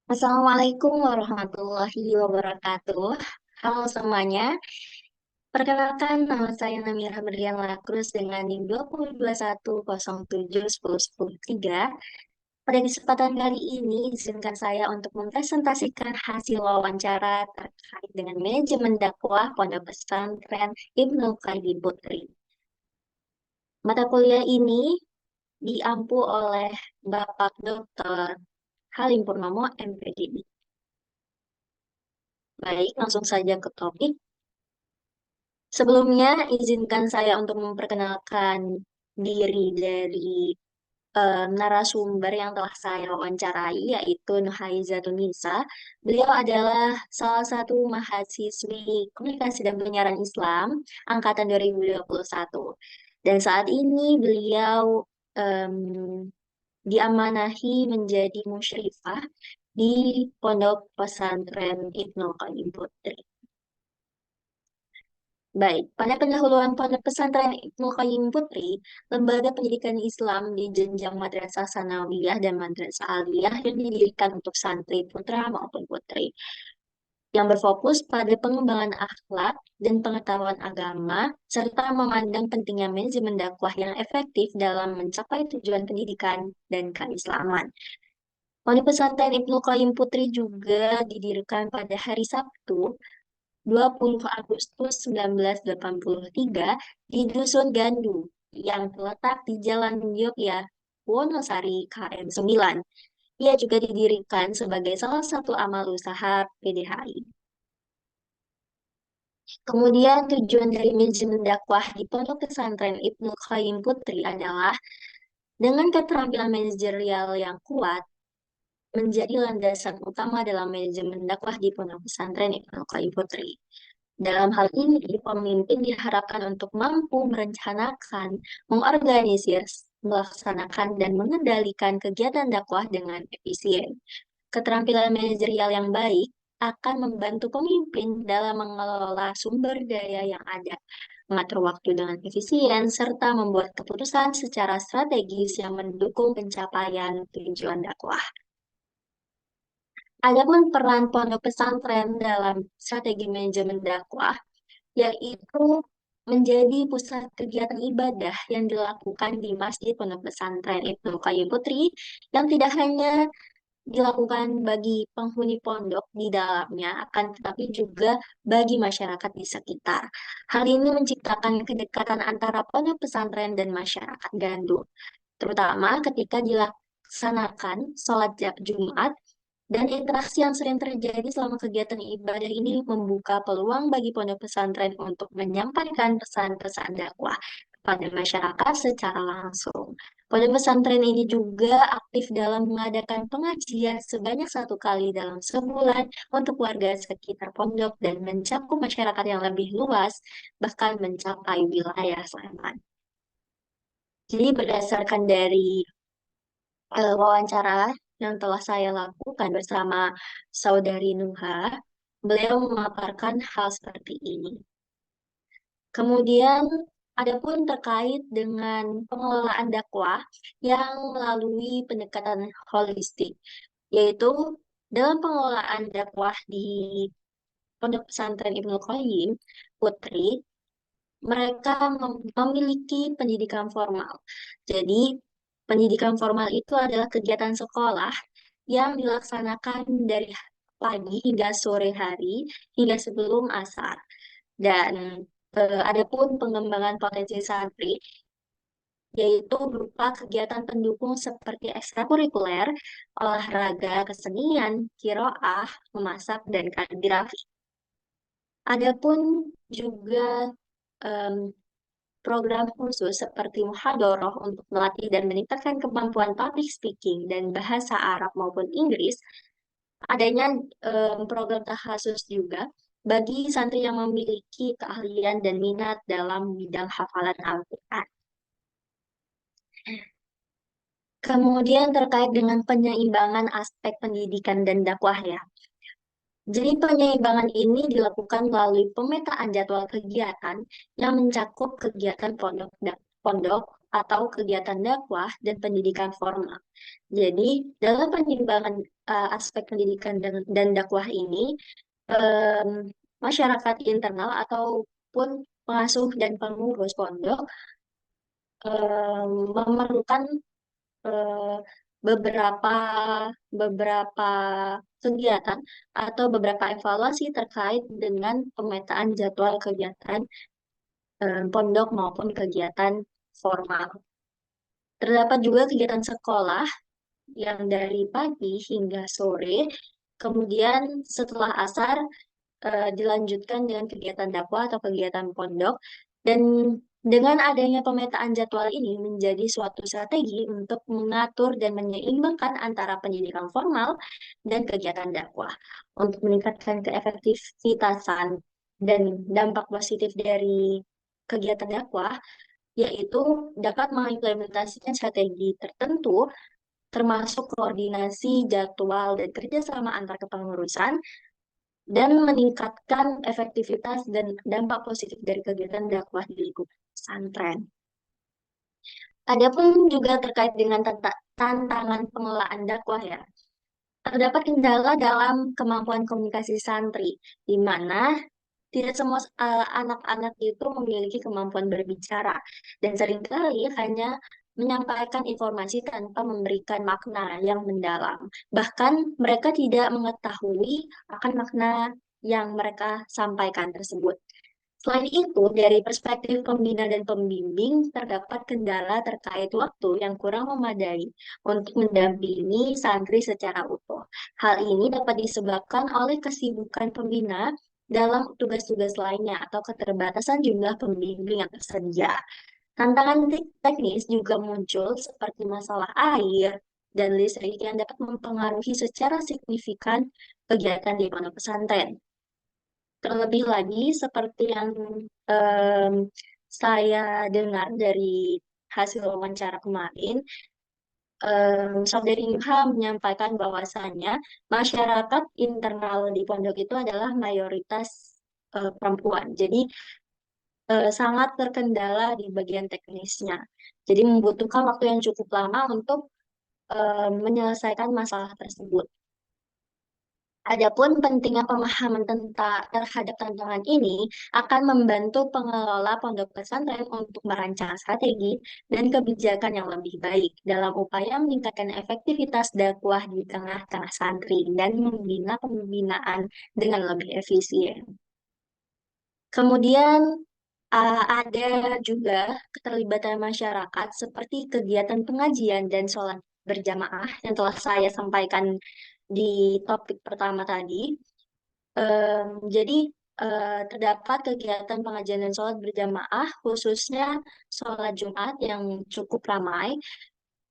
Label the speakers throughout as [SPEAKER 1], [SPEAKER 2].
[SPEAKER 1] Assalamualaikum warahmatullahi wabarakatuh. Halo semuanya, perkenalkan nama saya Namira Berlian Lakrus dengan NIM 202107101003. Pada kesempatan kali ini, izinkan saya untuk mempresentasikan hasil wawancara terkait dengan manajemen dakwah Pondok Pesantren Ibnu Qayyim Putri. Mata kuliah ini diampu oleh Bapak Dr. Halim Purnomo, MPD. Baik, langsung saja ke topik. Sebelumnya, izinkan saya untuk memperkenalkan diri dari narasumber yang telah saya wawancarai, yaitu Nuhaiza Tunisa. Beliau adalah salah satu mahasiswi Komunikasi dan Penyiaran Islam angkatan 2021. Dan saat ini beliau em, diamanahi menjadi musyrifah di Pondok Pesantren Ibnu Qayyim Putri. Baik, pada pendahuluan Pondok Pesantren Ibnu Qayyim Putri, lembaga pendidikan Islam di jenjang madrasah sanawiyah dan madrasah aliyah yang didirikan untuk santri putra maupun putri, yang berfokus pada pengembangan akhlak dan pengetahuan agama, serta memandang pentingnya manajemen dakwah yang efektif dalam mencapai tujuan pendidikan dan keislaman. Pondok Pesantren Ibnu Qayyim Putri juga didirikan pada hari Sabtu 20 Agustus 1983 di Dusun Gandu yang terletak di Jalan Yogya, Wonosari, KM 9. Ia juga didirikan sebagai salah satu amal usaha PDHI. Kemudian tujuan dari manajemen dakwah di Pondok Pesantren Ibnu Qayyim Putri adalah dengan keterampilan manajerial yang kuat menjadi landasan utama dalam manajemen dakwah di Pondok Pesantren Ibnu Qayyim Putri. Dalam hal ini, pemimpin diharapkan untuk mampu merencanakan, mengorganisir, melaksanakan, dan mengendalikan kegiatan dakwah dengan efisien. Keterampilan manajerial yang baik akan membantu pemimpin dalam mengelola sumber daya yang ada, mengatur waktu dengan efisien, serta membuat keputusan secara strategis yang mendukung pencapaian tujuan dakwah. Adapun peran pondok pesantren dalam strategi manajemen dakwah yaitu menjadi pusat kegiatan ibadah yang dilakukan di Masjid Pondok Pesantren Ibnu Qayyim Putri yang tidak hanya dilakukan bagi penghuni pondok di dalamnya, akan tetapi juga bagi masyarakat di sekitar. Hal ini menciptakan kedekatan antara pondok pesantren dan masyarakat Gandu, terutama ketika dilaksanakan sholat Jumat dan interaksi yang sering terjadi selama kegiatan ibadah ini membuka peluang bagi pondok pesantren untuk menyampaikan pesan-pesan dakwah kepada masyarakat secara langsung. Pondok pesantren ini juga aktif dalam mengadakan pengajian sebanyak 1 kali dalam sebulan untuk warga sekitar pondok dan mencakup masyarakat yang lebih luas, bahkan mencapai wilayah Sleman. Jadi berdasarkan dari wawancara yang telah saya lakukan bersama saudari Nuha, beliau memaparkan hal seperti ini. Kemudian, adapun terkait dengan pengelolaan dakwah yang melalui pendekatan holistik, yaitu dalam pengelolaan dakwah di Pondok Pesantren Ibnu Qayyim Putri, mereka memiliki pendidikan formal. Jadi, pendidikan formal itu adalah kegiatan sekolah yang dilaksanakan dari pagi hingga sore hari hingga sebelum asar. Dan adapun pengembangan potensi santri yaitu berupa kegiatan pendukung seperti ekstrakurikuler, olahraga, kesenian, kiroah, memasak, dan kaligrafi. Adapun juga em, program khusus seperti muhadoroh untuk melatih dan meningkatkan kemampuan public speaking dan bahasa Arab maupun Inggris, adanya program khusus juga bagi santri yang memiliki keahlian dan minat dalam bidang hafalan Al-Quran. Kemudian terkait dengan penyeimbangan aspek pendidikan dan dakwah ya. Jadi penyeimbangan ini dilakukan melalui pemetaan jadwal kegiatan yang mencakup kegiatan pondok, atau kegiatan dakwah dan pendidikan formal. Jadi, dalam penimbangan aspek pendidikan dan dakwah ini, em, masyarakat internal ataupun pengasuh dan pengurus pondok memerlukan eh, beberapa beberapa kegiatan atau beberapa evaluasi terkait dengan pemetaan jadwal kegiatan pondok maupun kegiatan formal. Terdapat juga kegiatan sekolah yang dari pagi hingga sore, kemudian setelah asar dilanjutkan dengan kegiatan dakwah atau kegiatan pondok. Dan dengan adanya pemetaan jadwal ini menjadi suatu strategi untuk mengatur dan menyeimbangkan antara pendidikan formal dan kegiatan dakwah untuk meningkatkan keefektivitasan dan dampak positif dari kegiatan dakwah, yaitu dapat mengimplementasikan strategi tertentu termasuk koordinasi jadwal dan kerjasama antar kepengurusan dan meningkatkan efektivitas dan dampak positif dari kegiatan dakwah di lingkungan pesantren. Adapun juga terkait dengan tantangan pengelolaan dakwah ya, terdapat kendala dalam kemampuan komunikasi santri, di mana tidak semua anak-anak itu memiliki kemampuan berbicara dan seringkali hanya menyampaikan informasi tanpa memberikan makna yang mendalam. Bahkan mereka tidak mengetahui akan makna yang mereka sampaikan tersebut. Selain itu, dari perspektif pembina dan pembimbing, terdapat kendala terkait waktu yang kurang memadai untuk mendampingi santri secara utuh. Hal ini dapat disebabkan oleh kesibukan pembina dalam tugas-tugas lainnya atau keterbatasan jumlah pembimbing yang tersedia. Tantangan teknis juga muncul seperti masalah air dan listrik yang dapat mempengaruhi secara signifikan kegiatan di pondok pesantren. Terlebih lagi, seperti yang em, saya dengar dari hasil wawancara kemarin, Saudari Ilham menyampaikan bahwasannya masyarakat internal di pondok itu adalah mayoritas perempuan. Jadi sangat terkendala di bagian teknisnya. Jadi membutuhkan waktu yang cukup lama untuk menyelesaikan masalah tersebut. Adapun pentingnya pemahaman terhadap tantangan ini akan membantu pengelola pondok pesantren untuk merancang strategi dan kebijakan yang lebih baik dalam upaya meningkatkan efektivitas dakwah di tengah-tengah santri dan membina pembinaan dengan lebih efisien. Kemudian ada juga keterlibatan masyarakat seperti kegiatan pengajian dan sholat berjamaah yang telah saya sampaikan di topik pertama tadi. Jadi terdapat kegiatan pengajian dan sholat berjamaah, khususnya sholat Jumat yang cukup ramai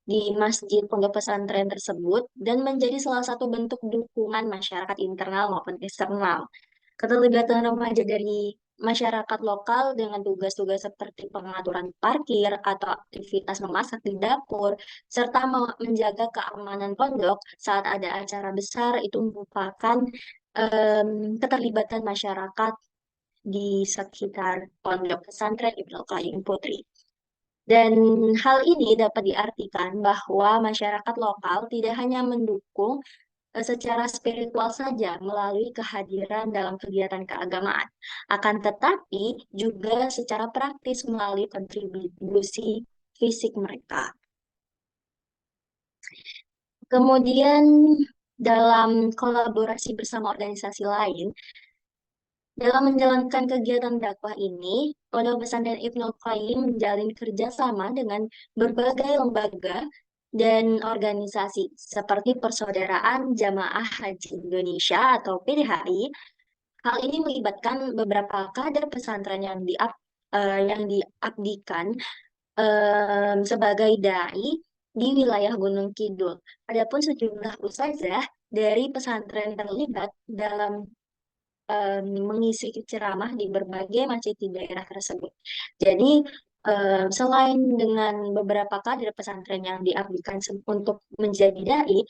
[SPEAKER 1] di masjid pondok pesantren tersebut dan menjadi salah satu bentuk dukungan masyarakat internal maupun eksternal. Keterlibatan remaja dari masyarakat lokal dengan tugas-tugas seperti pengaturan parkir atau aktivitas memasak di dapur, serta menjaga keamanan pondok saat ada acara besar itu merupakan keterlibatan masyarakat di sekitar pondok pesantren Ibnu Qayyim Putri. Dan hal ini dapat diartikan bahwa masyarakat lokal tidak hanya mendukung secara spiritual saja melalui kehadiran dalam kegiatan keagamaan, akan tetapi juga secara praktis melalui kontribusi fisik mereka. Kemudian dalam kolaborasi bersama organisasi lain, dalam menjalankan kegiatan dakwah ini, Pondok Pesantren Ibnu Qayyim menjalin kerjasama dengan berbagai lembaga dan organisasi seperti Persaudaraan Jamaah Haji Indonesia atau PDHI. Hal ini melibatkan beberapa kader pesantren yang diabdikan sebagai dai di wilayah Gunung Kidul. Adapun sejumlah ustazah dari pesantren terlibat dalam mengisi ceramah di berbagai masjid di daerah tersebut. Jadi, selain dengan beberapa kader pesantren yang diabdikan untuk menjadi dai,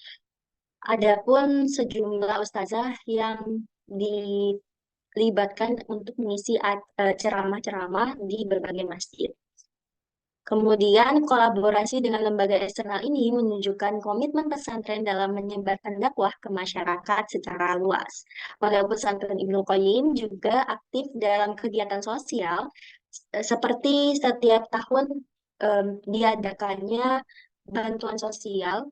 [SPEAKER 1] ada pun sejumlah ustazah yang dilibatkan untuk mengisi ceramah-ceramah di berbagai masjid. Kemudian kolaborasi dengan lembaga eksternal ini menunjukkan komitmen pesantren dalam menyebarkan dakwah ke masyarakat secara luas. Pondok Pesantren Ibnu Qayyim juga aktif dalam kegiatan sosial, seperti setiap tahun diadakannya bantuan sosial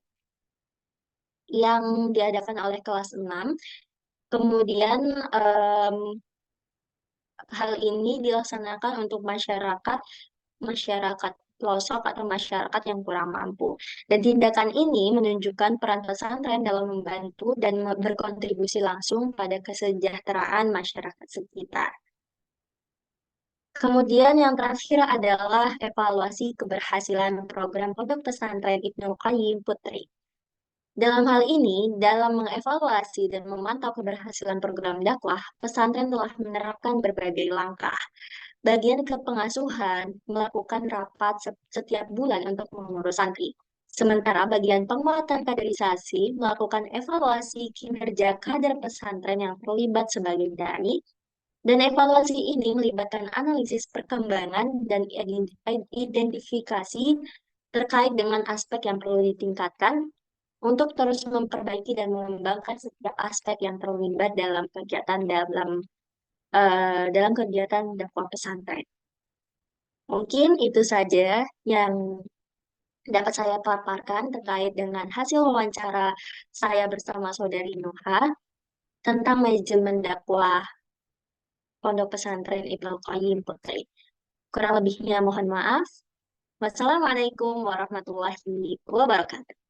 [SPEAKER 1] yang diadakan oleh kelas 6. Kemudian em, hal ini dilaksanakan untuk masyarakat masyarakat pelosok atau masyarakat yang kurang mampu. Dan tindakan ini menunjukkan peran pesantren dalam membantu dan berkontribusi langsung pada kesejahteraan masyarakat sekitar. Kemudian yang terakhir adalah evaluasi keberhasilan program Pondok Pesantren Ibnu Qayyim Putri. Dalam hal ini, dalam mengevaluasi dan memantau keberhasilan program dakwah, pesantren telah menerapkan berbagai langkah. Bagian kepengasuhan melakukan rapat setiap bulan untuk mengurus santri. Sementara bagian penguatan kaderisasi melakukan evaluasi kinerja kader pesantren yang terlibat sebagai dai, dan evaluasi ini melibatkan analisis perkembangan dan identifikasi terkait dengan aspek yang perlu ditingkatkan untuk terus memperbaiki dan mengembangkan setiap aspek yang terlibat dalam kegiatan dakwah pesantren. Mungkin itu saja yang dapat saya paparkan terkait dengan hasil wawancara saya bersama Saudari Nuha tentang manajemen dakwah Pondok Pesantren Ibnu Qayyim Putri. Kurang lebihnya mohon maaf. Wassalamualaikum warahmatullahi wabarakatuh.